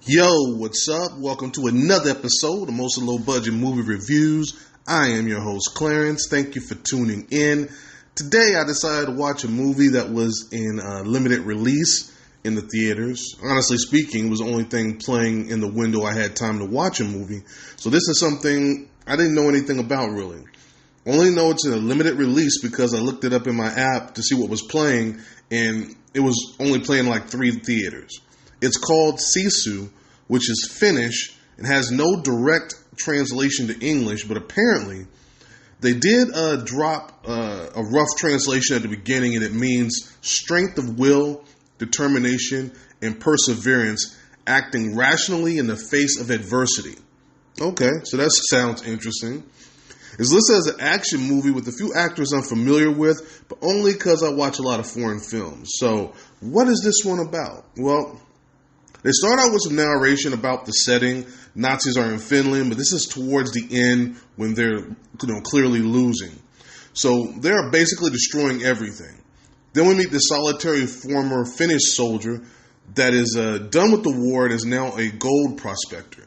Yo, what's up? Welcome to another episode of Most Low Budget Movie Reviews. I am your host, Clarence. Thank you for tuning in. Today, I decided to watch a movie that was in limited release in the theaters. Honestly speaking, it was the only thing playing in the window I had time to watch a movie. So this is something I didn't know anything about, really. Only know it's in a limited release because I looked it up in my app to see what was playing, and it was only playing like 3 theaters. It's called Sisu, which is Finnish and has no direct translation to English, but apparently they did drop a rough translation at the beginning, and it means strength of will, determination, and perseverance, acting rationally in the face of adversity. Okay, so that sounds interesting. It's listed as an action movie with a few actors I'm familiar with, but only because I watch a lot of foreign films. So what is this one about? Well, they start out with some narration about the setting. Nazis are in Finland, but this is towards the end when they're clearly losing. So they're basically destroying everything. Then we meet the solitary former Finnish soldier that is done with the war and is now a gold prospector.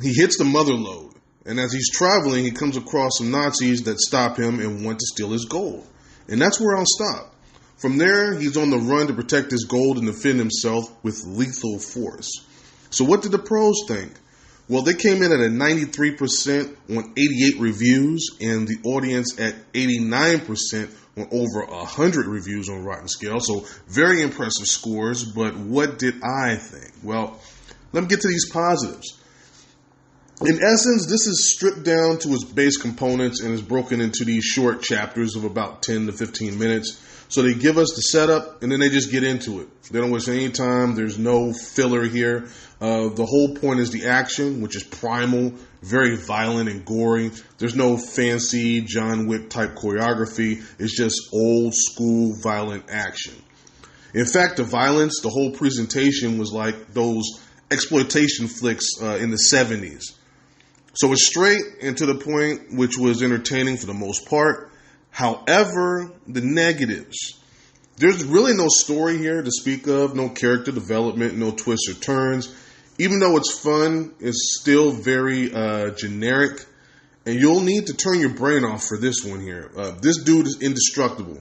He hits the mother lode, and as he's traveling, he comes across some Nazis that stop him and want to steal his gold. And that's where I'll stop. From there, he's on the run to protect his gold and defend himself with lethal force. So what did the pros think? Well, they came in at a 93% on 88 reviews, and the audience at 89% on over 100 reviews on Rotten Scale. So very impressive scores, but what did I think? Well, let me get to these positives. In essence, this is stripped down to its base components and is broken into these short chapters of about 10 to 15 minutes. So they give us the setup, and then they just get into it. They don't waste any time. There's no filler here. The whole point is the action, which is primal, very violent and gory. There's no fancy John Wick type choreography. It's just old school violent action. In fact, the violence, the whole presentation was like those exploitation flicks in the 70s. So it's straight and to the point, which was entertaining for the most part. However, the negatives. There's really no story here to speak of, no character development, no twists or turns. Even though it's fun, it's still very generic. And you'll need to turn your brain off for this one here. This dude is indestructible.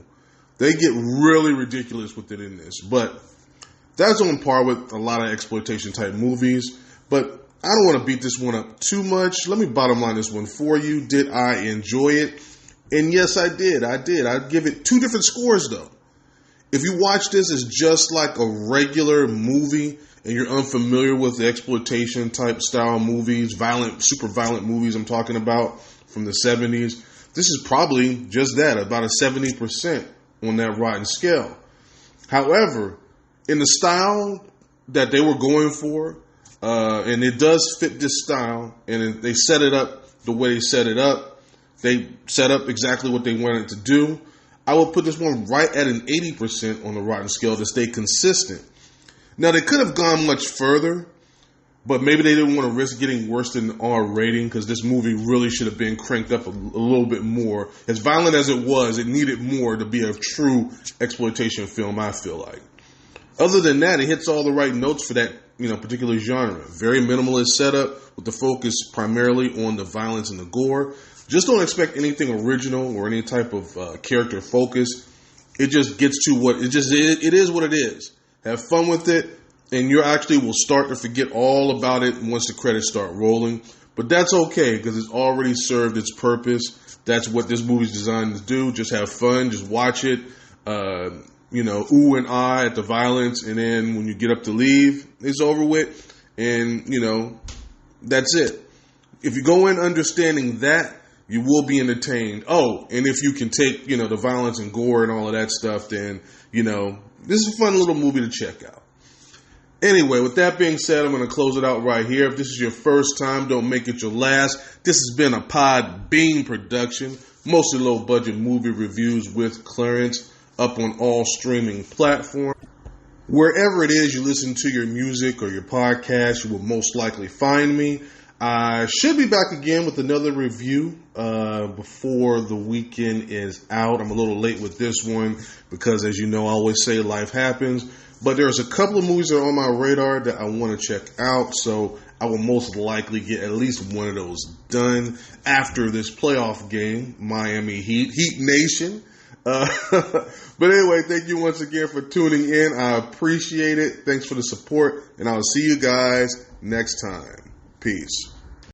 They get really ridiculous with it in this. But that's on par with a lot of exploitation type movies. But I don't want to beat this one up too much. Let me bottom line this one for you. Did I enjoy it? And yes, I did. I'd give it 2 different scores, though. If you watch this as just like a regular movie and you're unfamiliar with the exploitation type style movies, super violent movies I'm talking about from the 70s, this is probably just that, about a 70% on that Rotten Scale. However, in the style that they were going for, and it does fit this style, and they set it up the way they set it up. They set up exactly what they wanted to do. I will put this one right at an 80% on the Rotten Scale to stay consistent. Now, they could have gone much further, but maybe they didn't want to risk getting worse than an R rating because this movie really should have been cranked up a little bit more. As violent as it was, it needed more to be a true exploitation film, I feel like. Other than that, it hits all the right notes for that particular genre. Very minimalist setup with the focus primarily on the violence and the gore. Just don't expect anything original or any type of character focus. It just gets to what it is what it is. Have fun with it, and you actually will start to forget all about it once the credits start rolling. But that's okay because it's already served its purpose. That's what this movie's designed to do. Just have fun. Just watch it. Ooh and ah at the violence, and then when you get up to leave, it's over with, and that's it. If you go in understanding that, you will be entertained. Oh, and if you can take the violence and gore and all of that stuff, then this is a fun little movie to check out. Anyway, with that being said, I'm going to close it out right here. If this is your first time, don't make it your last. This has been a Podbean production, mostly low budget movie reviews with Clarence, up on all streaming platforms. Wherever it is you listen to your music or your podcast, you will most likely find me. I should be back again with another review before the weekend is out. I'm a little late with this one because, as you know, I always say life happens. But there's a couple of movies that are on my radar that I want to check out, so I will most likely get at least one of those done after this playoff game, Miami Heat Nation. But anyway, thank you once again for tuning in. I appreciate it. Thanks for the support, and I'll see you guys next time. Peace.